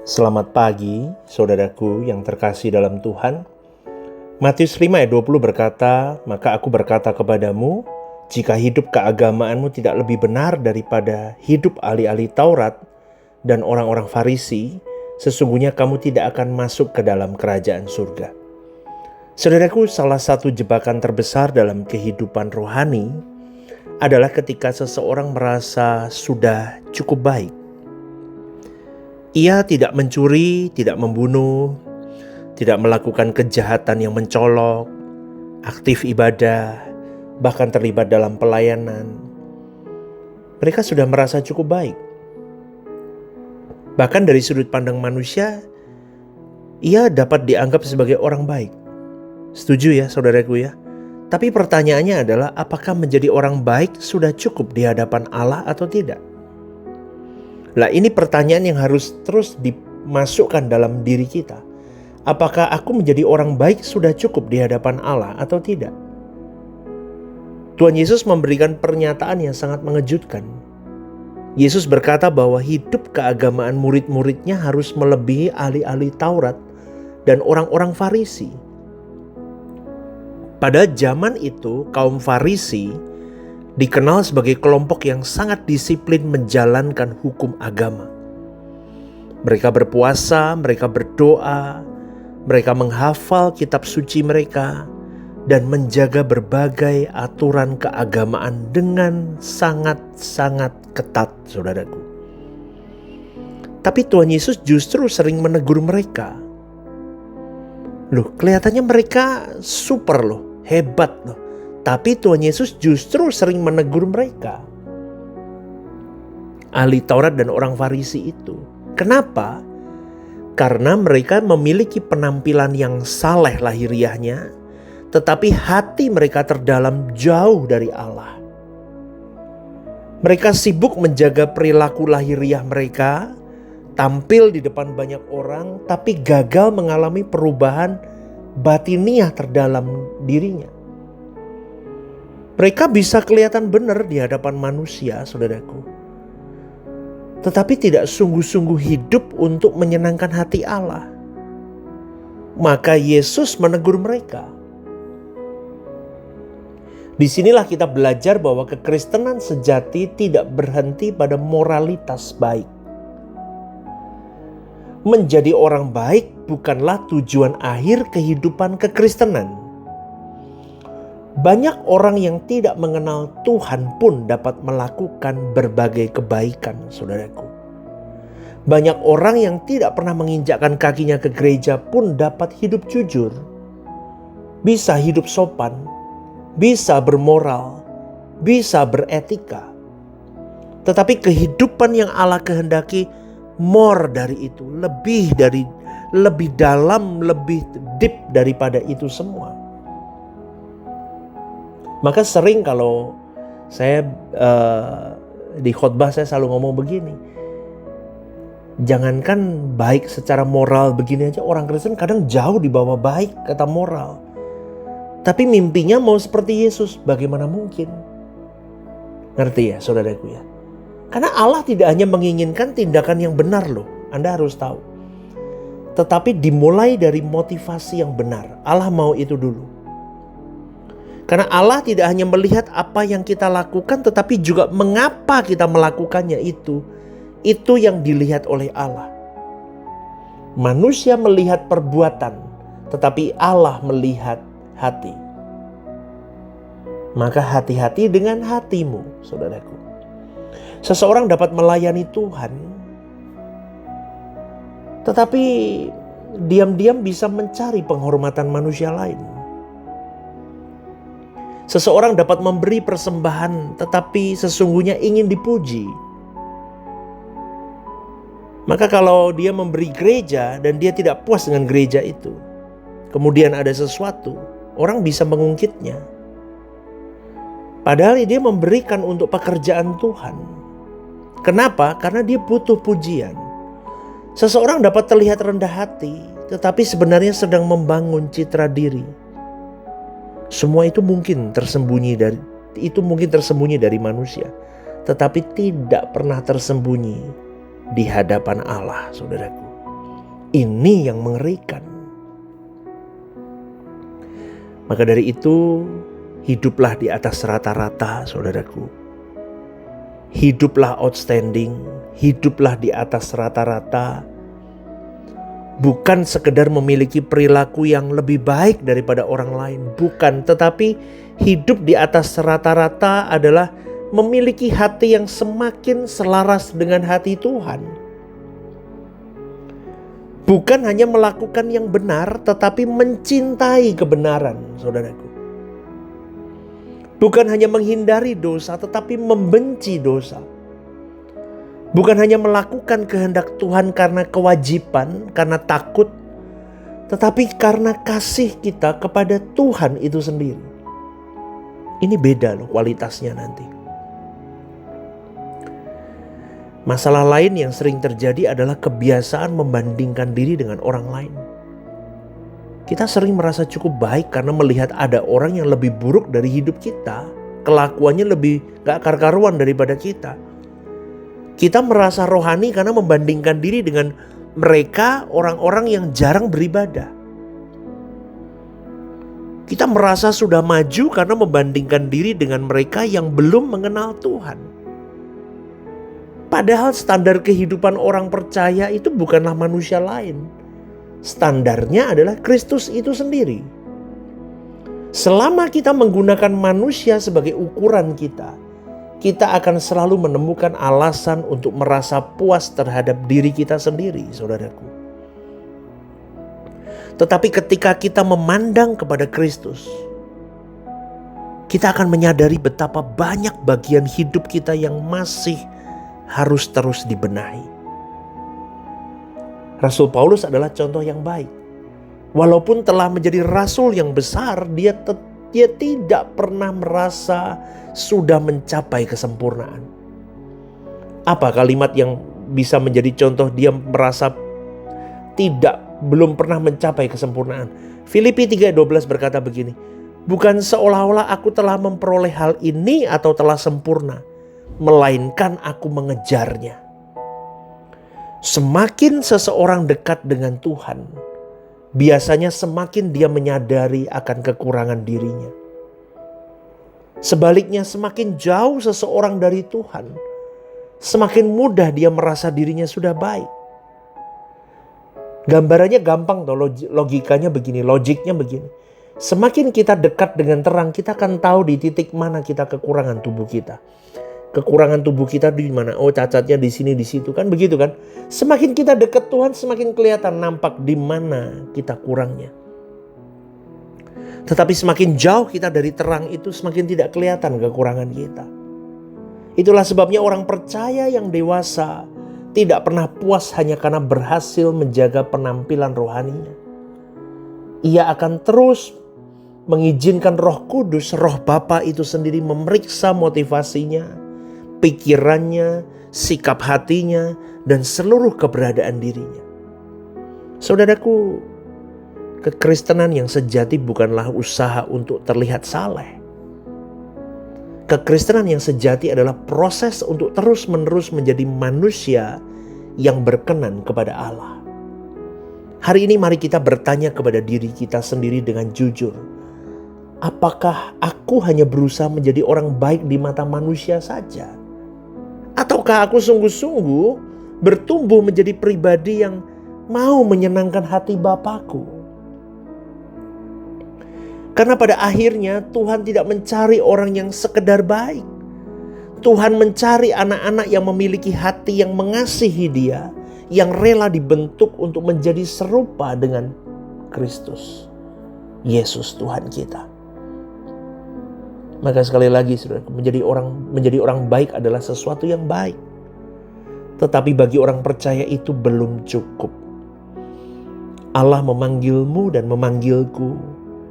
Selamat pagi, saudaraku yang terkasih dalam Tuhan. Matius 5 ayat 20 berkata, "Maka aku berkata kepadamu, jika hidup keagamaanmu tidak lebih benar daripada hidup ahli-ahli Taurat dan orang-orang Farisi, sesungguhnya kamu tidak akan masuk ke dalam kerajaan surga." Saudaraku, salah satu jebakan terbesar dalam kehidupan rohani adalah ketika seseorang merasa sudah cukup baik. Ia tidak mencuri, tidak membunuh, tidak melakukan kejahatan yang mencolok, aktif ibadah, bahkan terlibat dalam pelayanan. Mereka sudah merasa cukup baik. Bahkan dari sudut pandang manusia, ia dapat dianggap sebagai orang baik. Setuju ya saudaraku ya? Tapi pertanyaannya adalah, apakah menjadi orang baik sudah cukup di hadapan Allah atau tidak? Nah, ini pertanyaan yang harus terus dimasukkan dalam diri kita. Apakah aku menjadi orang baik sudah cukup di hadapan Allah atau tidak? Tuhan Yesus memberikan pernyataan yang sangat mengejutkan. Yesus berkata bahwa hidup keagamaan murid-muridnya harus melebihi ahli-ahli Taurat dan orang-orang Farisi. Pada zaman itu, kaum Farisi dikenal sebagai kelompok yang sangat disiplin menjalankan hukum agama. Mereka berpuasa, mereka berdoa, mereka menghafal kitab suci mereka, dan menjaga berbagai aturan keagamaan dengan sangat-sangat ketat, saudaraku. Tapi Tuhan Yesus justru sering menegur mereka. Loh, kelihatannya mereka super loh, hebat loh. Tapi Tuhan Yesus justru sering menegur mereka, ahli Taurat dan orang Farisi itu. Kenapa? Karena mereka memiliki penampilan yang saleh lahiriahnya, tetapi hati mereka terdalam jauh dari Allah. Mereka sibuk menjaga perilaku lahiriah mereka, tampil di depan banyak orang, tapi gagal mengalami perubahan batiniah terdalam dirinya. Mereka bisa kelihatan benar di hadapan manusia, saudaraku, tetapi tidak sungguh-sungguh hidup untuk menyenangkan hati Allah. Maka Yesus menegur mereka. Disinilah kita belajar bahwa kekristenan sejati tidak berhenti pada moralitas baik. Menjadi orang baik bukanlah tujuan akhir kehidupan kekristenan. Banyak orang yang tidak mengenal Tuhan pun dapat melakukan berbagai kebaikan, saudaraku. Banyak orang yang tidak pernah menginjakkan kakinya ke gereja pun dapat hidup jujur, bisa hidup sopan, bisa bermoral, bisa beretika. Tetapi kehidupan yang Allah kehendaki more dari itu, lebih dalam, lebih deep daripada itu semua. Maka sering kalau saya di khotbah saya selalu ngomong begini. Jangankan baik secara moral begini aja, orang Kristen kadang jauh di bawah baik kata moral. Tapi mimpinya mau seperti Yesus, bagaimana mungkin? Ngerti ya saudaraku ya? Karena Allah tidak hanya menginginkan tindakan yang benar loh, Anda harus tahu. Tetapi dimulai dari motivasi yang benar. Allah mau itu dulu. Karena Allah tidak hanya melihat apa yang kita lakukan, tetapi juga mengapa kita melakukannya itu. Itu yang dilihat oleh Allah. Manusia melihat perbuatan, tetapi Allah melihat hati. Maka hati-hati dengan hatimu, saudaraku. Seseorang dapat melayani Tuhan, tetapi diam-diam bisa mencari penghormatan manusia lain. Seseorang dapat memberi persembahan tetapi sesungguhnya ingin dipuji. Maka kalau dia memberi gereja dan dia tidak puas dengan gereja itu, kemudian ada sesuatu, orang bisa mengungkitnya. Padahal dia memberikan untuk pekerjaan Tuhan. Kenapa? Karena dia butuh pujian. Seseorang dapat terlihat rendah hati, tetapi sebenarnya sedang membangun citra diri. Semua itu mungkin tersembunyi dari manusia, tetapi tidak pernah tersembunyi di hadapan Allah, saudaraku. Ini yang mengerikan. Maka dari itu, hiduplah di atas rata-rata, saudaraku. Hiduplah outstanding, hiduplah di atas rata-rata. Bukan sekedar memiliki perilaku yang lebih baik daripada orang lain, bukan. Tetapi hidup di atas rata-rata adalah memiliki hati yang semakin selaras dengan hati Tuhan. Bukan hanya melakukan yang benar, tetapi mencintai kebenaran, saudaraku. Bukan hanya menghindari dosa, tetapi membenci dosa. Bukan hanya melakukan kehendak Tuhan karena kewajiban, karena takut, tetapi karena kasih kita kepada Tuhan itu sendiri. Ini beda loh kualitasnya nanti. Masalah lain yang sering terjadi adalah kebiasaan membandingkan diri dengan orang lain. Kita sering merasa cukup baik karena melihat ada orang yang lebih buruk dari hidup kita. Kelakuannya lebih gak karu-karuan daripada kita. Kita merasa rohani karena membandingkan diri dengan mereka, orang-orang yang jarang beribadah. Kita merasa sudah maju karena membandingkan diri dengan mereka yang belum mengenal Tuhan. Padahal standar kehidupan orang percaya itu bukanlah manusia lain. Standarnya adalah Kristus itu sendiri. Selama kita menggunakan manusia sebagai ukuran kita akan selalu menemukan alasan untuk merasa puas terhadap diri kita sendiri, saudaraku. Tetapi ketika kita memandang kepada Kristus, kita akan menyadari betapa banyak bagian hidup kita yang masih harus terus dibenahi. Rasul Paulus adalah contoh yang baik. Walaupun telah menjadi rasul yang besar, dia tidak pernah merasa sudah mencapai kesempurnaan. Apa kalimat yang bisa menjadi contoh dia merasa belum pernah mencapai kesempurnaan? Filipi 3:12 berkata begini, bukan seolah-olah aku telah memperoleh hal ini atau telah sempurna, melainkan aku mengejarnya. Semakin seseorang dekat dengan Tuhan, biasanya semakin dia menyadari akan kekurangan dirinya. Sebaliknya, semakin jauh seseorang dari Tuhan, semakin mudah dia merasa dirinya sudah baik. Gambarannya gampang toh, logikanya begini, logiknya begini. Semakin kita dekat dengan terang, kita akan tahu di titik mana kita kekurangan tubuh kita. Kekurangan tubuh kita di mana? Oh, cacatnya di sini, di situ, kan begitu kan? Semakin kita dekat Tuhan, semakin kelihatan nampak di mana kita kurangnya. Tetapi semakin jauh kita dari terang itu, semakin tidak kelihatan kekurangan kita. Itulah sebabnya orang percaya yang dewasa tidak pernah puas hanya karena berhasil menjaga penampilan rohaninya. Ia akan terus mengizinkan Roh Kudus, Roh Bapa itu sendiri memeriksa motivasinya, pikirannya, sikap hatinya, dan seluruh keberadaan dirinya. Saudaraku, kekristenan yang sejati bukanlah usaha untuk terlihat saleh. Kekristenan yang sejati adalah proses untuk terus-menerus menjadi manusia yang berkenan kepada Allah. Hari ini mari kita bertanya kepada diri kita sendiri dengan jujur. Apakah aku hanya berusaha menjadi orang baik di mata manusia saja? Ataukah aku sungguh-sungguh bertumbuh menjadi pribadi yang mau menyenangkan hati Bapakku? Karena pada akhirnya Tuhan tidak mencari orang yang sekedar baik. Tuhan mencari anak-anak yang memiliki hati yang mengasihi Dia, yang rela dibentuk untuk menjadi serupa dengan Kristus, Yesus Tuhan kita. Maka sekali lagi, saudara, menjadi orang baik adalah sesuatu yang baik. Tetapi bagi orang percaya itu belum cukup. Allah memanggilmu dan memanggilku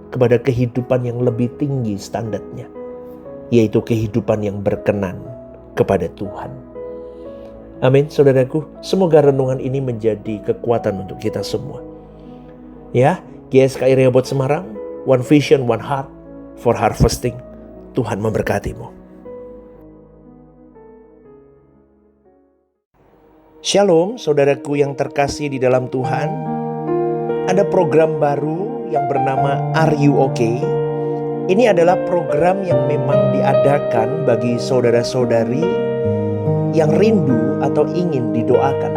kepada kehidupan yang lebih tinggi standarnya, yaitu kehidupan yang berkenan kepada Tuhan. Amin, saudaraku. Semoga renungan ini menjadi kekuatan untuk kita semua. Ya, GSKI Rehoboth Semarang, One Vision, One Heart for Harvesting. Tuhan memberkatimu. Shalom, saudaraku yang terkasih di dalam Tuhan. Ada program baru yang bernama Are You Okay? Ini adalah program yang memang diadakan bagi saudara-saudari yang rindu atau ingin didoakan.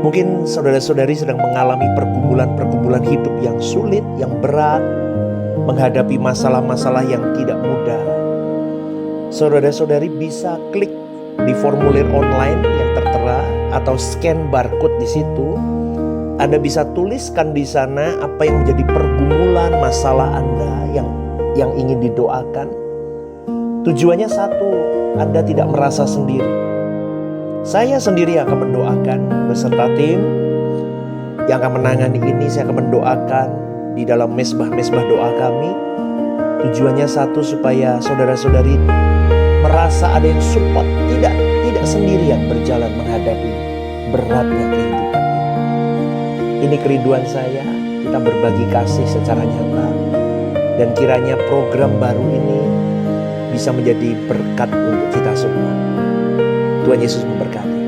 Mungkin saudara-saudari sedang mengalami pergumulan-pergumulan hidup yang sulit, yang berat, menghadapi masalah-masalah yang tidak mudah. Saudara-saudari bisa klik di formulir online yang tertera atau scan barcode di situ. Anda bisa tuliskan di sana apa yang menjadi pergumulan masalah Anda yang ingin didoakan. Tujuannya satu, Anda tidak merasa sendiri. Saya sendiri akan mendoakan beserta tim yang akan menangani ini. Saya akan mendoakan di dalam mesbah-mesbah doa kami. Tujuannya satu, supaya saudara-saudari merasa ada yang support, tidak sendirian berjalan menghadapi beratnya kehidupan ini. Ini kerinduan saya, kita berbagi kasih secara nyata, dan kiranya program baru ini bisa menjadi berkat untuk kita semua. Tuhan Yesus memberkati.